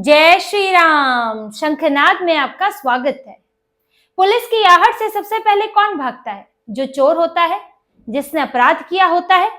जय श्री राम। शंखनाद में आपका स्वागत है। पुलिस की आहट से सबसे पहले कौन भागता है? जो चोर होता है, जिसने अपराध किया होता है।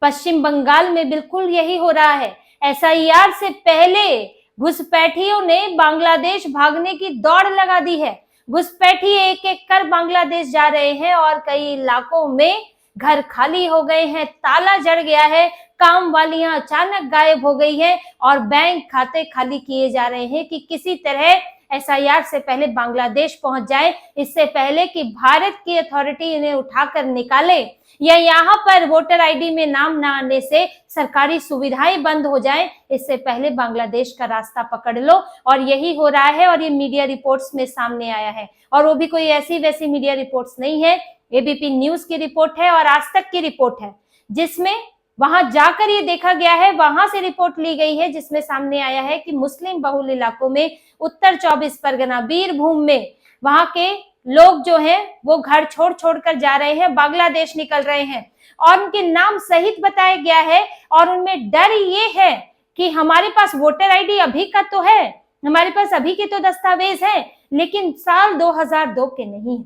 पश्चिम बंगाल में बिल्कुल यही हो रहा है। एसआईआर से पहले घुसपैठियों ने बांग्लादेश भागने की दौड़ लगा दी है। घुसपैठी एक एक कर बांग्लादेश जा रहे हैं और कई इलाकों में घर खाली हो गए हैं, ताला जड़ गया है, काम वालियां अचानक गायब हो गई है और बैंक खाते खाली किए जा रहे हैं कि किसी तरह एसआईआर से पहले बांग्लादेश पहुंच जाए, इससे पहले कि भारत की अथॉरिटी इन्हें उठाकर निकाले या यहाँ पर वोटर आईडी में नाम ना आने से सरकारी सुविधाएं बंद हो जाए, इससे पहले बांग्लादेश का रास्ता पकड़ लो। और यही हो रहा है और ये मीडिया रिपोर्ट्स में सामने आया है, और वो भी कोई ऐसी वैसी मीडिया रिपोर्ट्स नहीं है। एबीपी न्यूज की रिपोर्ट है और आज तक की रिपोर्ट है, जिसमें वहां जाकर ये देखा गया है, वहां से रिपोर्ट ली गई है, जिसमें सामने आया है कि मुस्लिम बहुल इलाकों में उत्तर 24 परगना बीरभूम में वहां के लोग जो हैं वो घर छोड़ छोड़ कर जा रहे हैं, बांग्लादेश निकल रहे हैं और उनके नाम सहित बताया गया है। और उनमें डर ये है कि हमारे पास वोटर आईडी अभी का तो है, हमारे पास अभी के तो दस्तावेज है, लेकिन साल 2002 के नहीं है।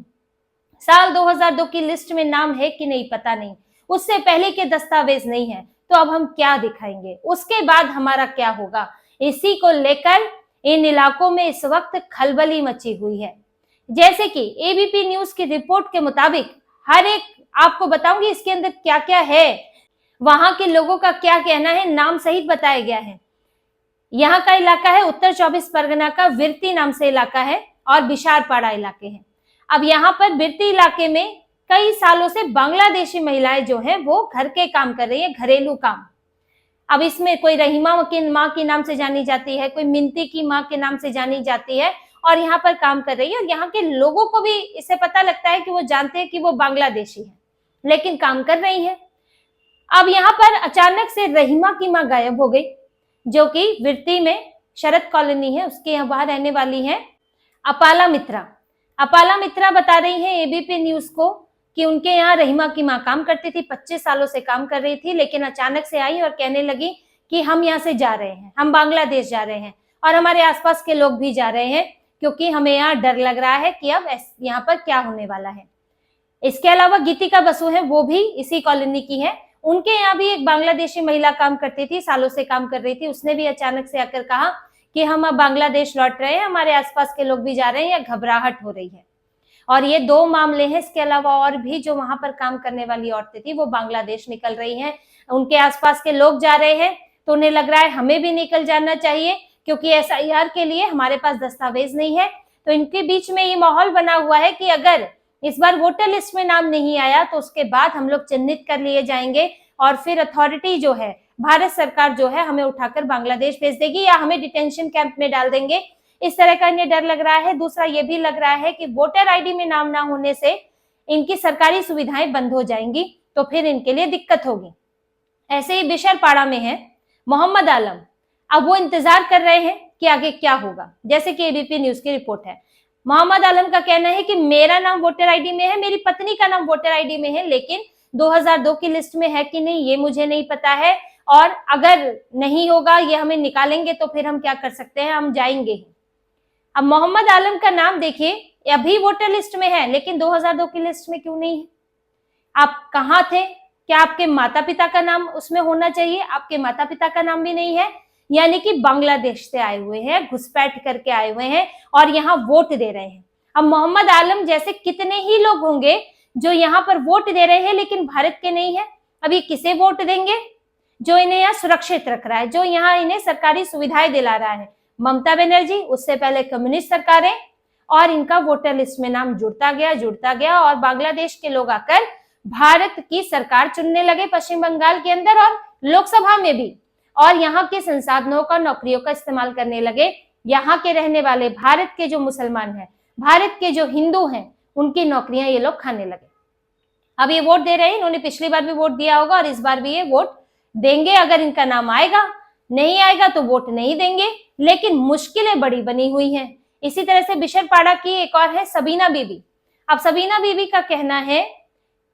साल 2002 की लिस्ट में नाम है कि नहीं पता नहीं, उससे पहले के दस्तावेज नहीं है, तो अब हम क्या दिखाएंगे, उसके बाद हमारा क्या होगा? इसी को लेकर इन इलाकों में इस वक्त खलबली मची हुई है। जैसे कि एबीपी न्यूज की रिपोर्ट के मुताबिक हर एक आपको बताऊंगी इसके अंदर क्या क्या है, वहां के लोगों का क्या कहना है, नाम सहित बताया गया है। यहाँ का इलाका है उत्तर 24 परगना का विरती नाम से इलाका है और बिशारपाड़ा इलाके हैं। अब यहाँ पर बिरती इलाके में कई सालों से बांग्लादेशी महिलाएं जो हैं वो घर के काम कर रही है, घरेलू काम। अब इसमें कोई रहीमा की माँ के नाम से जानी जाती है, कोई मिंती की माँ के नाम से जानी जाती है और यहाँ पर काम कर रही है। और यहाँ के लोगों को भी इससे पता लगता है कि वो जानते हैं कि वो बांग्लादेशी है, लेकिन काम कर रही है। अब यहाँ पर अचानक से रहीमा की माँ गायब हो गई, जो कि विरती में शरद कॉलोनी है, उसके यहाँ बाहर रहने वाली है अपाला मित्रा। अपाला मित्रा बता रही है एबीपी न्यूज को कि उनके यहाँ रहीमा की माँ काम करती थी, 25 सालों से काम कर रही थी, लेकिन अचानक से आई और कहने लगी कि हम यहाँ से जा रहे हैं, हम बांग्लादेश जा रहे हैं और हमारे आसपास के लोग भी जा रहे हैं, क्योंकि हमें यहाँ डर लग रहा है कि अब यहाँ पर क्या होने वाला है। इसके अलावा गीतिका बसु है, वो भी इसी कॉलोनी की है, उनके यहाँ भी एक बांग्लादेशी महिला काम करती थी, सालों से काम कर रही थी। उसने भी अचानक से आकर कहा कि हम अब बांग्लादेश लौट रहे हैं, हमारे आसपास के लोग भी जा रहे हैं, या घबराहट हो रही है। और ये दो मामले हैं। इसके अलावा और भी जो वहां पर काम करने वाली औरतें थी वो बांग्लादेश निकल रही हैं, उनके आसपास के लोग जा रहे हैं, तो उन्हें लग रहा है हमें भी निकल जाना चाहिए, क्योंकि एसआईआर के लिए हमारे पास दस्तावेज नहीं है। तो इनके बीच में ये माहौल बना हुआ है कि अगर इस बार वोटर लिस्ट में नाम नहीं आया तो उसके बाद हम लोग चिन्हित कर लिए जाएंगे और फिर अथॉरिटी जो है, भारत सरकार जो है, हमें उठाकर बांग्लादेश भेज देगी या हमें डिटेंशन कैंप में डाल देंगे। इस तरह का इन्हें डर लग रहा है। दूसरा ये भी लग रहा है कि वोटर आईडी में नाम ना होने से इनकी सरकारी सुविधाएं बंद हो जाएंगी, तो फिर इनके लिए दिक्कत होगी। ऐसे ही बिशरपाड़ा में है मोहम्मद आलम। अब वो इंतजार कर रहे हैं कि आगे क्या होगा। जैसे कि एबीपी न्यूज की रिपोर्ट है, मोहम्मद आलम का कहना है कि मेरा नाम वोटर आईडी में है, मेरी पत्नी का नाम वोटर आईडी में है, लेकिन 2002 की लिस्ट में है कि नहीं ये मुझे नहीं पता है, और अगर नहीं होगा, ये हमें निकालेंगे तो फिर हम क्या कर सकते हैं, हम जाएंगे ही। अब मोहम्मद आलम का नाम देखिए, अभी वोटर लिस्ट में है, लेकिन 2002 की लिस्ट में क्यों नहीं है? आप कहाँ थे? क्या आपके माता पिता का नाम उसमें होना चाहिए? आपके माता पिता का नाम भी नहीं है, यानी कि बांग्लादेश से आए हुए हैं, घुसपैठ करके आए हुए हैं और यहाँ वोट दे रहे हैं। अब मोहम्मद आलम जैसे कितने ही लोग होंगे जो यहाँ पर वोट दे रहे हैं लेकिन भारत के नहीं है। अभी किसे वोट देंगे? जो इन्हें यहाँ सुरक्षित रख रहा है, जो यहाँ इन्हें सरकारी सुविधाएं दिला रहा है, ममता बनर्जी, उससे पहले कम्युनिस्ट सरकारें, और इनका वोटर लिस्ट में नाम जुड़ता गया और बांग्लादेश के लोग आकर भारत की सरकार चुनने लगे पश्चिम बंगाल के अंदर और लोकसभा में भी, और यहाँ के संसाधनों का, नौकरियों का इस्तेमाल करने लगे। यहाँ के रहने वाले भारत के जो मुसलमान हैं, भारत के जो हिंदू हैं, उनकी नौकरियां ये लोग खाने लगे। अब ये वोट दे रहे हैं, इन्होंने पिछली बार भी वोट दिया होगा और इस बार भी ये वोट देंगे। अगर इनका नाम आएगा, नहीं आएगा तो वोट नहीं देंगे, लेकिन मुश्किलें बड़ी बनी हुई हैं। इसी तरह से बिशरपाड़ा की एक और है सबीना बीबी। अब सबीना बीबी का कहना है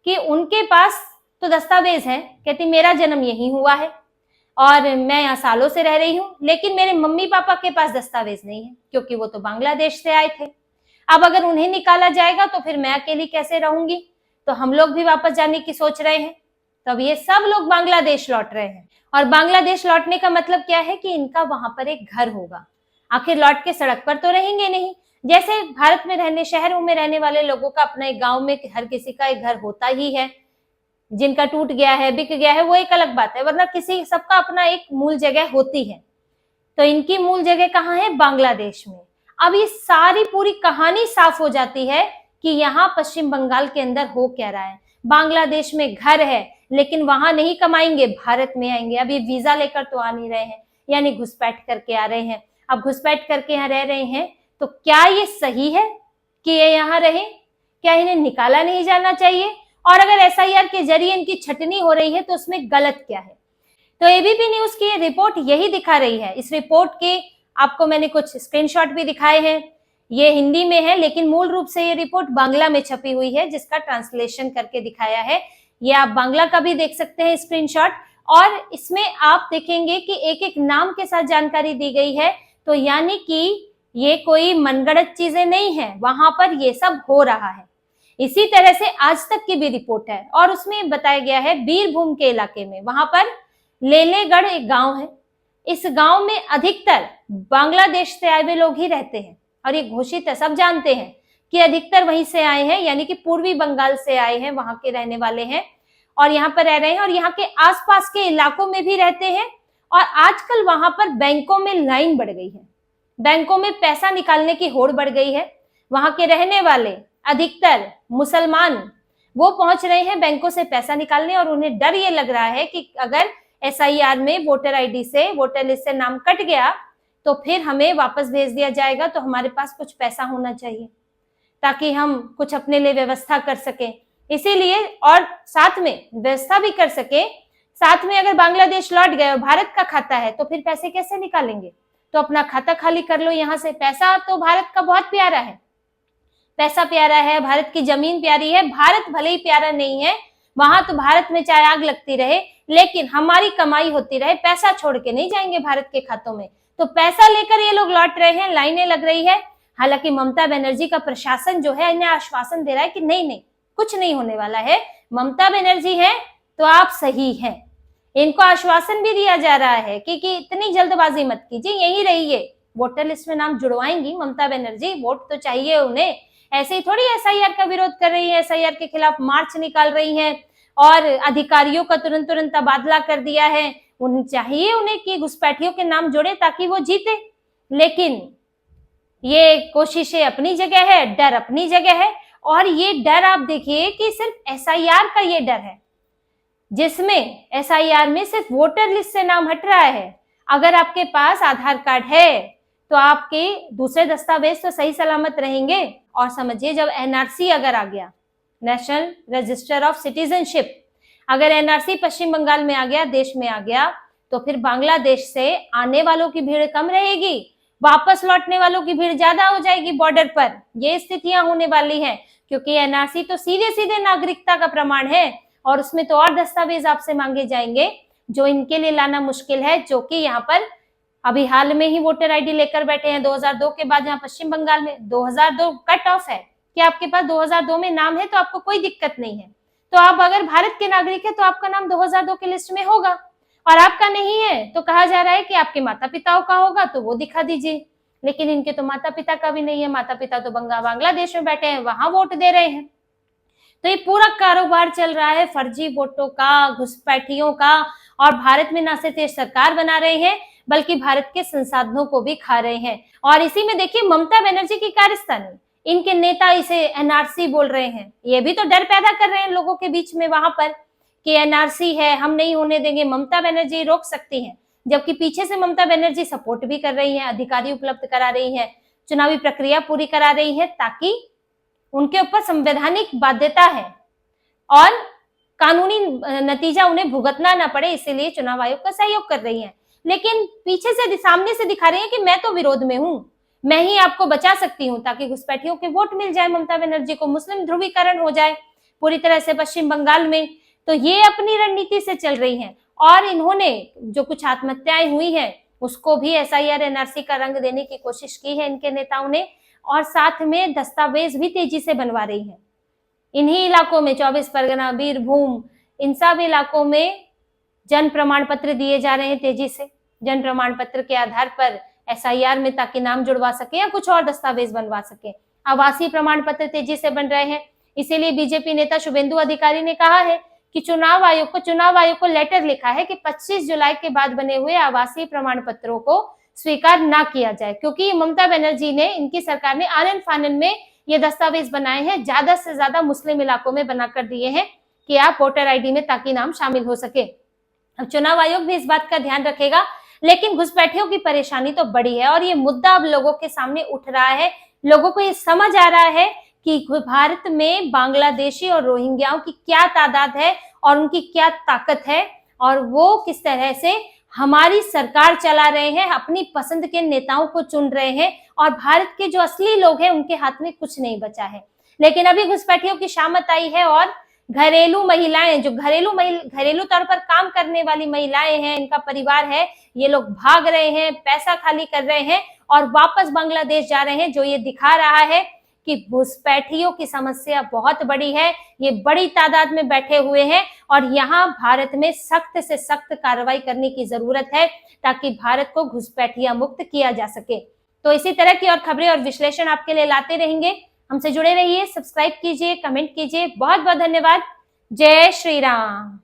कि उनके पास तो दस्तावेज है, कहती मेरा जन्म यहीं हुआ है, और मैं यहाँ सालों से रह रही हूँ, लेकिन मेरे मम्मी पापा के पास दस्तावेज नहीं है क्योंकि वो तो बांग्लादेश से आए थे। अब अगर उन्हें निकाला जाएगा तो फिर मैं अकेली कैसे रहूंगी? तो हम लोग भी वापस जाने की सोच रहे हैं। तो अब ये सब लोग बांग्लादेश लौट रहे हैं, और बांग्लादेश लौटने का मतलब क्या है कि इनका वहां पर एक घर होगा। आखिर लौट के सड़क पर तो रहेंगे नहीं। जैसे भारत में रहने, शहरों में रहने वाले लोगों का अपना एक गांव में हर किसी का एक घर होता ही है। जिनका टूट गया है, बिक गया है, वो एक अलग बात है, वरना किसी सबका अपना एक मूल जगह होती है। तो इनकी मूल जगह कहाँ है? बांग्लादेश में। अब ये सारी पूरी कहानी साफ हो जाती है कि यहाँ पश्चिम बंगाल के अंदर हो क्या रहा है। बांग्लादेश में घर है, लेकिन वहां नहीं कमाएंगे, भारत में आएंगे। अब ये वीजा लेकर तो आ नहीं रहे हैं, यानी घुसपैठ करके आ रहे हैं। अब घुसपैठ करके यहाँ रह रहे हैं, तो क्या ये सही है कि ये यहाँ रहे? क्या इन्हें निकाला नहीं जाना चाहिए? और अगर एसआईआर के जरिए इनकी छटनी हो रही है तो उसमें गलत क्या है? तो एबीपी न्यूज की ये रिपोर्ट यही दिखा रही है। इस रिपोर्ट के आपको मैंने कुछ स्क्रीनशॉट भी दिखाए हैं। ये हिंदी में है, लेकिन मूल रूप से ये रिपोर्ट बांग्ला में छपी हुई है, जिसका ट्रांसलेशन करके दिखाया है। ये आप बांग्ला का भी देख सकते हैं स्क्रीनशॉट, और इसमें आप देखेंगे कि एक एक नाम के साथ जानकारी दी गई है। तो यानी कि ये कोई मनगढ़ंत चीजें नहीं है, वहां पर ये सब हो रहा है। इसी तरह से आज तक की भी रिपोर्ट है, और उसमें बताया गया है बीरभूम के इलाके में, वहां पर लेलेगढ़ एक गांव है। इस गांव में अधिकतर बांग्लादेश से आए हुए लोग ही रहते हैं, और ये घोषित है, सब जानते हैं कि अधिकतर वहीं से आए हैं, यानी कि पूर्वी बंगाल से आए हैं, वहां के रहने वाले हैं और यहाँ पर रह रहे हैं, और यहाँ के आसपास के इलाकों में भी रहते हैं। और आजकल वहां पर बैंकों में लाइन बढ़ गई है, बैंकों में पैसा निकालने की होड़ बढ़ गई है। वहां के रहने वाले अधिकतर मुसलमान वो पहुंच रहे हैं बैंकों से पैसा निकालने, और उन्हें डर ये लग रहा है कि अगर एसआईआर में वोटर आईडी से, वोटर लिस्ट से नाम कट गया तो फिर हमें वापस भेज दिया जाएगा। तो हमारे पास कुछ पैसा होना चाहिए ताकि हम कुछ अपने लिए व्यवस्था कर सकें, इसीलिए, और साथ में व्यवस्था भी कर सके। साथ में अगर बांग्लादेश लौट गए और भारत का खाता है तो फिर पैसे कैसे निकालेंगे? तो अपना खाता खाली कर लो यहाँ से। पैसा तो भारत का बहुत प्यारा है, पैसा प्यारा है, भारत की जमीन प्यारी है। भारत भले ही प्यारा नहीं है, वहां तो भारत में चाहे आग लगती रहे, लेकिन हमारी कमाई होती रहे। पैसा छोड़ के नहीं जाएंगे भारत के खातों में। तो पैसा लेकर ये लोग लौट रहे हैं, लाइनें लग रही है। हालांकि ममता बनर्जी का प्रशासन जो है इन्हें आश्वासन दे रहा है कि नहीं नहीं, कुछ नहीं होने वाला है, ममता बनर्जी है तो आप सही हैं। इनको आश्वासन भी दिया जा रहा है कि इतनी जल्दबाजी मत कीजिए, यही रहिए। वोटर लिस्ट में नाम जुड़वाएंगी ममता बनर्जी, वोट तो चाहिए उन्हें। ऐसे ही थोड़ी एसआईआर का विरोध कर रही है, एसआईआर के खिलाफ मार्च निकाल रही हैं और अधिकारियों का तुरंत तबादला कर दिया है। उन्हें चाहिए उन्हें कि घुसपैठियों के नाम जुड़े ताकि वो जीते। लेकिन ये कोशिशें अपनी जगह है, डर अपनी जगह है। और ये डर आप देखिए कि सिर्फ एसआईआर का ये डर है, जिसमें एसआईआर में सिर्फ वोटर लिस्ट से नाम हट रहा है। अगर आपके पास आधार कार्ड है तो आपके दूसरे दस्तावेज तो सही सलामत रहेंगे। और समझिए, जब एनआरसी अगर आ गया, नेशनल रजिस्टर ऑफ सिटीजनशिप, अगर एनआरसी पश्चिम बंगाल में आ गया, देश में आ गया, तो फिर बांग्लादेश से आने वालों की भीड़ कम रहेगी, वापस लौटने वालों की भीड़ ज्यादा हो जाएगी बॉर्डर पर। ये स्थितियां होने वाली हैं, क्योंकि एनआरसी तो सीधे सीधे नागरिकता का प्रमाण है, और उसमें तो और दस्तावेज आपसे मांगे जाएंगे जो इनके लिए लाना मुश्किल है, जो कि यहाँ पर अभी हाल में ही वोटर आईडी लेकर बैठे हैं 2002 के बाद। यहाँ पश्चिम बंगाल में 2002 कट ऑफ है कि आपके पास 2002 में नाम है तो आपको कोई दिक्कत नहीं है। तो आप अगर भारत के नागरिक है तो आपका नाम 2002 की लिस्ट में होगा, और आपका नहीं है तो कहा जा रहा है कि आपके माता पिताओं का होगा तो वो दिखा दीजिए। लेकिन इनके तो माता पिता का भी नहीं है, माता पिता तो बांग्लादेश में बैठे हैं, वहां वोट दे रहे हैं। तो ये पूरा कारोबार चल रहा है फर्जी वोटों का, घुसपैठियों का, और भारत में ना सिर्फ ये सरकार बना रहे हैं बल्कि भारत के संसाधनों को भी खा रहे हैं। और इसी में देखिए ममता बनर्जी की कारस्तानी, इनके नेता इसे एनआरसी बोल रहे हैं। ये भी तो डर पैदा कर रहे हैं लोगों के बीच में वहां पर कि एनआरसी है, हम नहीं होने देंगे, ममता बनर्जी रोक सकती हैं। जबकि पीछे से ममता बनर्जी सपोर्ट भी कर रही है, अधिकारी उपलब्ध करा रही है, चुनावी प्रक्रिया पूरी करा रही है, ताकि उनके ऊपर संवैधानिक बाध्यता है और कानूनी नतीजा उन्हें भुगतना ना पड़े, इसीलिए चुनाव आयोग का सहयोग कर रही है। लेकिन पीछे से, सामने से दिखा रही है कि मैं तो विरोध में हूं, मैं ही आपको बचा सकती हूं ताकि घुसपैठियों के वोट मिल जाए ममता बनर्जी को, मुस्लिम ध्रुवीकरण हो जाए पूरी तरह से पश्चिम बंगाल में। तो ये अपनी रणनीति से चल रही हैं। और इन्होंने जो कुछ आत्महत्याएं हुई हैं उसको भी एसआईआर एनआरसी का रंग देने की कोशिश की है इनके नेताओं ने, और साथ में दस्तावेज भी तेजी से बनवा रही है। इन्हीं इलाकों में 24 परगना, बीरभूम, इन सब इलाकों में जन प्रमाण पत्र दिए जा रहे हैं तेजी से, जन प्रमाण पत्र के आधार पर एसआईआर में, ताकि नाम जुड़वा सके या कुछ और दस्तावेज बनवा सके। आवासीय प्रमाण पत्र तेजी से बन रहे हैं। इसीलिए बीजेपी नेता शुभेंदु अधिकारी ने कहा है कि चुनाव आयोग को लेटर लिखा है कि 25 जुलाई के बाद बने हुए आवासीय प्रमाण पत्रों को स्वीकार ना किया जाए, क्योंकि ममता बनर्जी ने, इनकी सरकार ने आनन फानन में ये दस्तावेज बनाए हैं, ज्यादा से ज्यादा मुस्लिम इलाकों में बनाकर दिए हैं कि आप वोटर आईडी में ताकि नाम शामिल हो सके। अब चुनाव आयोग भी इस बात का ध्यान रखेगा, लेकिन घुसपैठियों की परेशानी तो बड़ी है और ये मुद्दा अब लोगों के सामने उठ रहा है। लोगों को ये समझ आ रहा है कि भारत में बांग्लादेशी और रोहिंग्याओं की क्या तादाद है और उनकी क्या ताकत है, और वो किस तरह से हमारी सरकार चला रहे हैं, अपनी पसंद के नेताओं को चुन रहे हैं, और भारत के जो असली लोग हैं उनके हाथ में कुछ नहीं बचा है। लेकिन अभी घुसपैठियों की शामत आई है और घरेलू महिलाएं, जो घरेलू तौर पर काम करने वाली महिलाएं हैं, इनका परिवार है, ये लोग भाग रहे हैं, पैसा खाली कर रहे हैं और वापस बांग्लादेश जा रहे हैं, जो ये दिखा रहा है कि घुसपैठियों की समस्या बहुत बड़ी है। ये बड़ी तादाद में बैठे हुए हैं और यहाँ भारत में सख्त से सख्त कार्रवाई करने की जरूरत है, ताकि भारत को घुसपैठिया मुक्त किया जा सके। तो इसी तरह की और खबरें और विश्लेषण आपके लिए लाते रहेंगे। हमसे जुड़े रहिए, सब्सक्राइब कीजिए, कमेंट कीजिए। बहुत बहुत धन्यवाद। जय श्री राम।